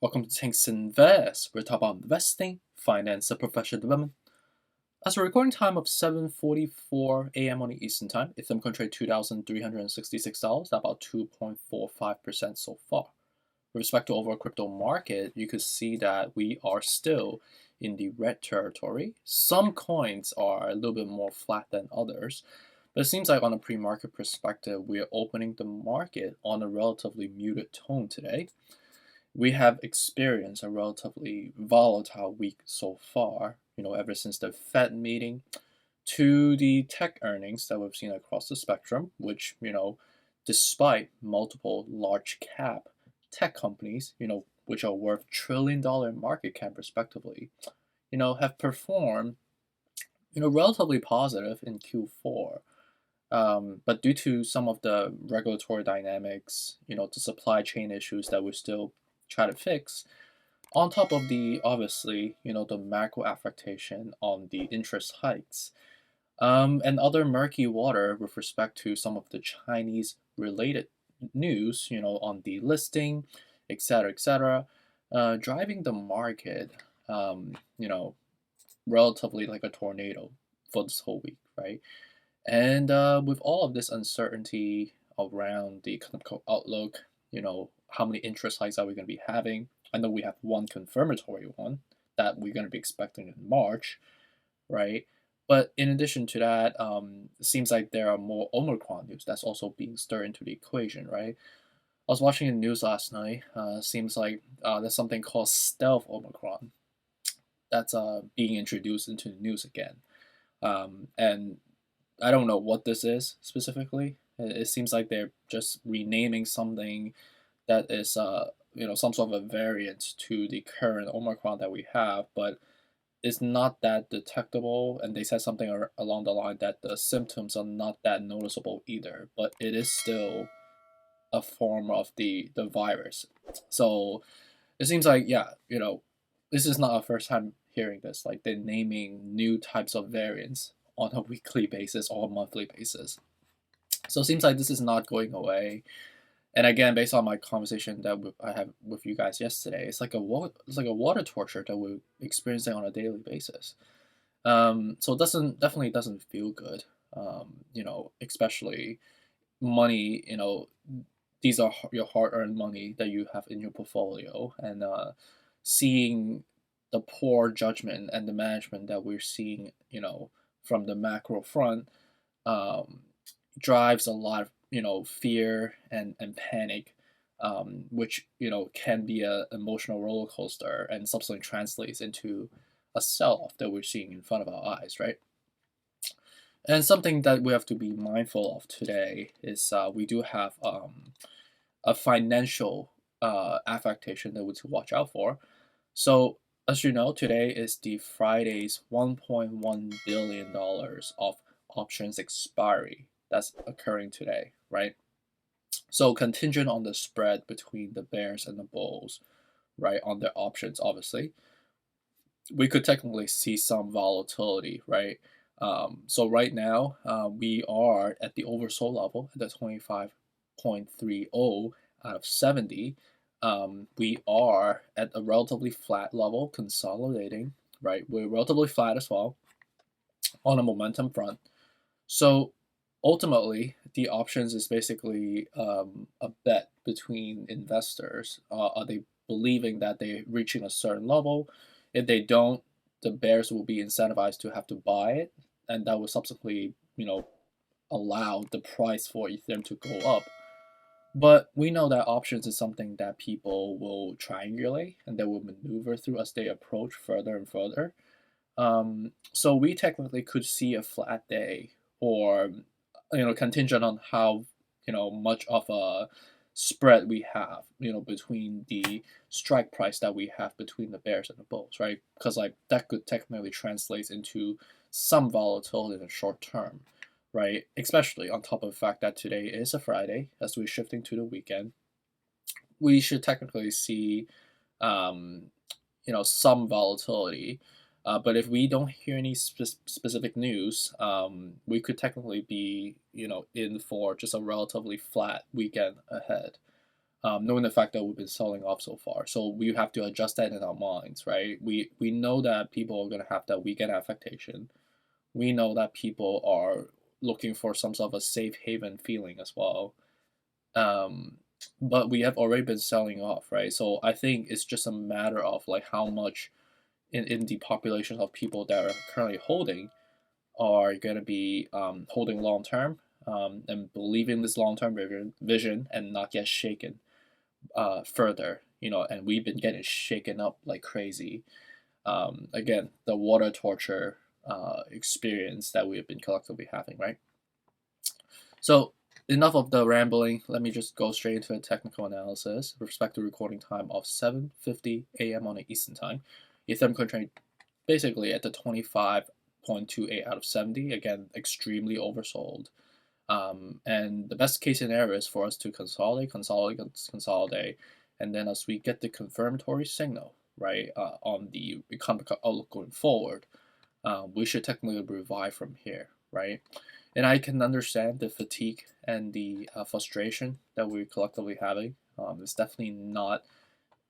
Welcome to Tanks Invest. We're talking about investing, finance, and professional development. As a recording time of 7:44 a.m. on the Eastern Time, Ethereum can trade $2,366, about 2.45% so far. With respect to overall crypto market, you could see that we are still in the red territory. Some coins are a little bit more flat than others, but it seems like on a pre-market perspective, we are opening the market on a relatively muted tone today. We have experienced a relatively volatile week so far, ever since the Fed meeting to the tech earnings that we've seen across the spectrum, which, despite multiple large cap tech companies, which are worth $1 trillion market cap respectively, have performed, relatively positive in Q4. But due to some of the regulatory dynamics, the supply chain issues that we're still trying to fix, on top of the obviously, the macro affectation on the interest hikes, and other murky water with respect to some of the Chinese related news, on the listing, etc., driving the market, relatively like a tornado for this whole week, right? And with all of this uncertainty around the economic outlook, how many interest hikes are we going to be having? I know we have one confirmatory one that we're going to be expecting in March, right? But in addition to that, it seems like there are more Omicron news that's also being stirred into the equation, right? I was watching the news last night. Seems like there's something called stealth Omicron that's being introduced into the news again. And I don't know what this is specifically. It seems like they're just renaming something that is, some sort of a variant to the current Omicron that we have, but it's not that detectable. And they said something along the line that the symptoms are not that noticeable either, but it is still a form of the virus. So it seems like, this is not our first time hearing this. Like they're naming new types of variants on a weekly basis or a monthly basis. So it seems like this is not going away. And again, based on my conversation that I had with you guys yesterday, it's like a water torture that we're experiencing on a daily basis. So it definitely doesn't feel good. Especially money. These are your hard-earned money that you have in your portfolio, and seeing the poor judgment and the management that we're seeing, from the macro front, drives a lot of fear and panic, which can be an emotional roller coaster and subsequently translates into a sell-off that we're seeing in front of our eyes, right? And something that we have to be mindful of today is we do have a financial affectation that we to watch out for. So as you know, today is the Friday's $1.1 billion of options expiry that's occurring today, right? So contingent on the spread between the bears and the bulls, right, on their options, obviously, we could technically see some volatility, right? So right now, we are at the oversold level at the 25.30 out of 70. We are at a relatively flat level, consolidating, right? We're relatively flat as well on a momentum front. So ultimately, the options is basically a bet between investors. Are they believing that they're reaching a certain level? If they don't, the bears will be incentivized to have to buy it, and that will subsequently, allow the price for Ethereum to go up. But we know that options is something that people will triangulate and they will maneuver through as they approach further and further. So we technically could see a flat day, or contingent on how much of a spread we have between the strike price that we have between the bears and the bulls, right? Because like that could technically translate into some volatility in the short term, right? Especially on top of the fact that today is a Friday, as we're shifting to the weekend. We should technically see some volatility. But if we don't hear any specific news, we could technically be, in for just a relatively flat weekend ahead. knowing the fact that we've been selling off so far. So we have to adjust that in our minds, right? We know that people are going to have that weekend affectation. We know that people are looking for some sort of a safe haven feeling as well. But we have already been selling off, right? So I think it's just a matter of like how much in the population of people that are currently holding are going to be holding long term and believing this long term vision and not get shaken further, and we've been getting shaken up like crazy. Again, the water torture experience that we have been collectively having, right? So enough of the rambling. Let me just go straight into a technical analysis with respect to recording time of 7:50 a.m. on the Eastern time. Ethereum coin basically at the 25.28 out of 70. Again, extremely oversold. And the best case scenario is for us to consolidate, and then as we get the confirmatory signal, right, on the economic outlook going forward, we should technically revive from here, right? And I can understand the fatigue and the frustration that we're collectively having. It's definitely not,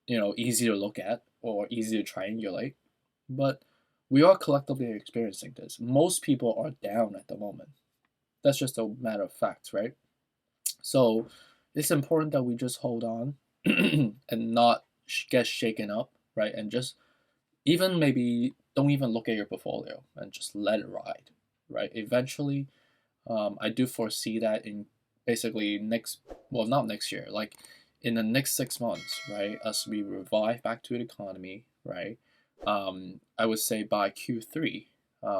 easy to look at or easy to triangulate, but we are collectively experiencing this. Most people are down at the moment. That's just a matter of fact, right? So it's important that we just hold on and not get shaken up, right? And just even maybe don't even look at your portfolio and just let it ride, right? Eventually, I do foresee that in basically not next year, like in the next 6 months, right? As we revive back to the economy, right? I would say by Q3,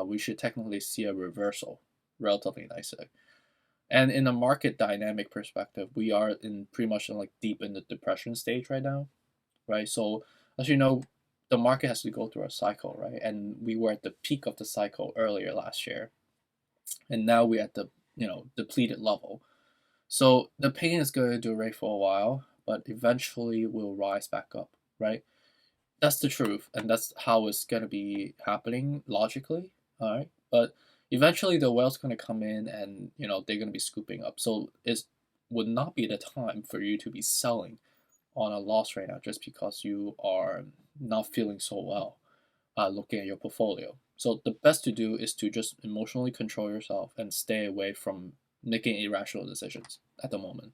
we should technically see a reversal relatively nicely. And in a market dynamic perspective, we are in pretty much like deep in the depression stage right now, right? So as you know, the market has to go through a cycle, right? And we were at the peak of the cycle earlier last year, and now we're at the depleted level. So the pain is going to durate for a while, but eventually will rise back up, right? That's the truth, and that's how it's going to be happening logically, all right? But eventually the whale's going to come in and, they're going to be scooping up. So it would not be the time for you to be selling on a loss right now just because you are not feeling so well looking at your portfolio. So the best to do is to just emotionally control yourself and stay away from making irrational decisions at the moment.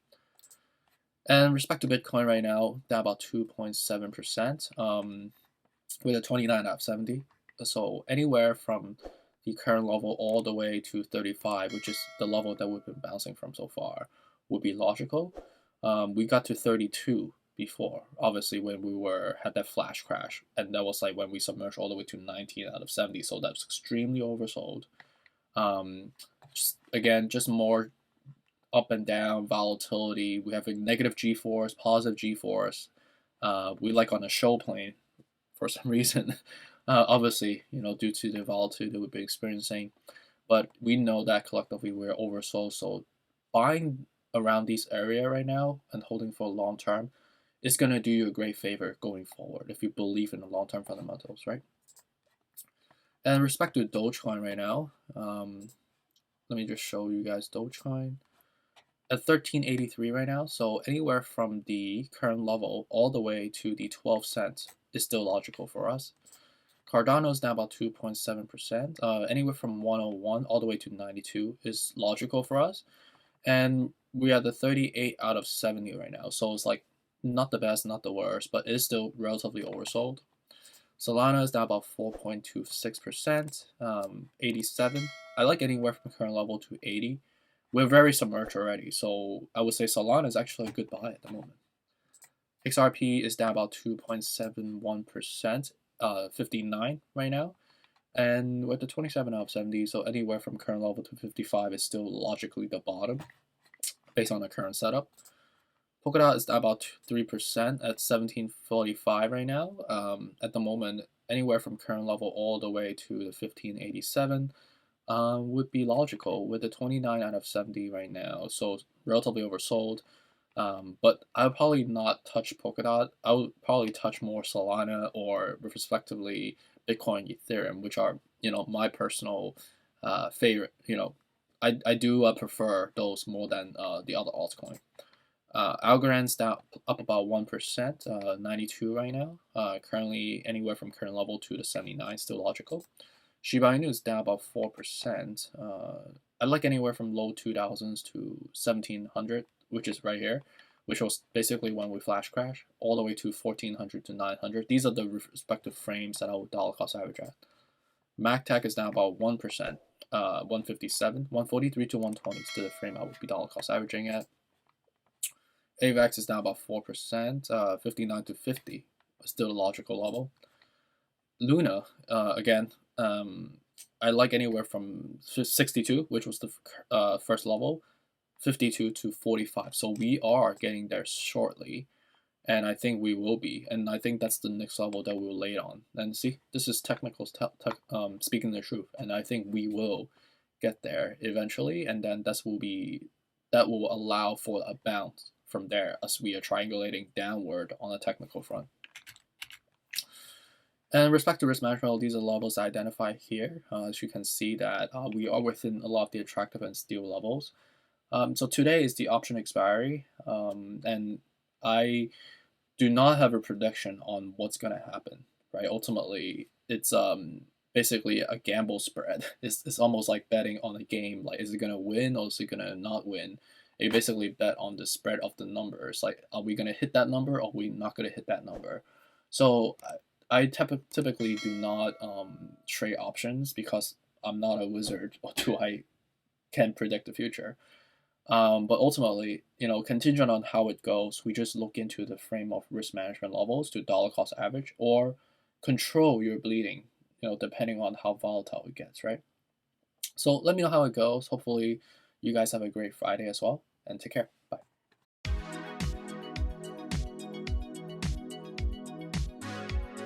And respect to Bitcoin right now, down about 2.7%, with a 29 out of 70. So anywhere from the current level all the way to 35, which is the level that we've been bouncing from so far, would be logical. We got to 32 before, obviously when we had that flash crash, and that was like when we submerged all the way to 19 out of 70. So that's extremely oversold. Just more up and down volatility. We have a negative G-force, positive G-force. We like on a show plane for some reason. Obviously, due to the volatility that we've been experiencing. But we know that collectively we're oversold. So buying around this area right now and holding for long term is going to do you a great favor going forward if you believe in the long-term fundamentals, right? And respect to Dogecoin right now, let me just show you guys Dogecoin at 1383 right now. So anywhere from the current level all the way to the 12 cents is still logical for us. Cardano is now about 2.7%. Anywhere from 101 all the way to 92 is logical for us. And we are the 38 out of 70 right now. So it's like not the best, not the worst, but it is still relatively oversold. Solana is now about 4.26%, 87. I like anywhere from current level to 80. We're very submerged already, so I would say Solana is actually a good buy at the moment. XRP is down about 2.71%, 59 right now. And with the 27 out of 70, so anywhere from current level to 55 is still logically the bottom based on the current setup. Polkadot is about 3% at 1745 right now. At the moment, anywhere from current level all the way to the 1587 would be logical with the 29 out of 70 right now. So relatively oversold. But I would probably not touch Polkadot. I would probably touch more Solana or respectively Bitcoin, Ethereum, which are my personal favorite. I do prefer those more than the other altcoin. ALGORAND's down up about 1%, 92 right now. Currently anywhere from current level to the 79, still logical. Shiba Inu is down about 4%. I like anywhere from low 2000s to 1700, which is right here, which was basically when we flash crash, all the way to 1400 to 900. These are the respective frames that I would dollar cost average at. MacTech is down about 1%, 157, 143 to 120 is still the frame I would be dollar cost averaging at. AVAX is down about 4%, 59 to 50, still a logical level. Luna, again, I like anywhere from 62, which was the first level, 52 to 45. So we are getting there shortly, and I think we will be. And I think that's the next level that we'll lay on. And see, this is technicals speaking the truth, and I think we will get there eventually. And then that will allow for a bounce from there as we are triangulating downward on a technical front. And respect to risk management, these are levels I identify here. As you can see that we are within a lot of the attractive and steal levels. So today is the option expiry, and I do not have a prediction on what's going to happen, right? Ultimately, it's basically a gamble spread. It's almost like betting on a game, like is it going to win or is it going to not win? You basically bet on the spread of the numbers, like are we going to hit that number or are we not going to hit that number? So I typically do not trade options because I'm not a wizard or I can predict the future. But ultimately, contingent on how it goes, we just look into the frame of risk management levels to dollar cost average or control your bleeding, depending on how volatile it gets, right? So let me know how it goes. Hopefully you guys have a great Friday as well, and take care.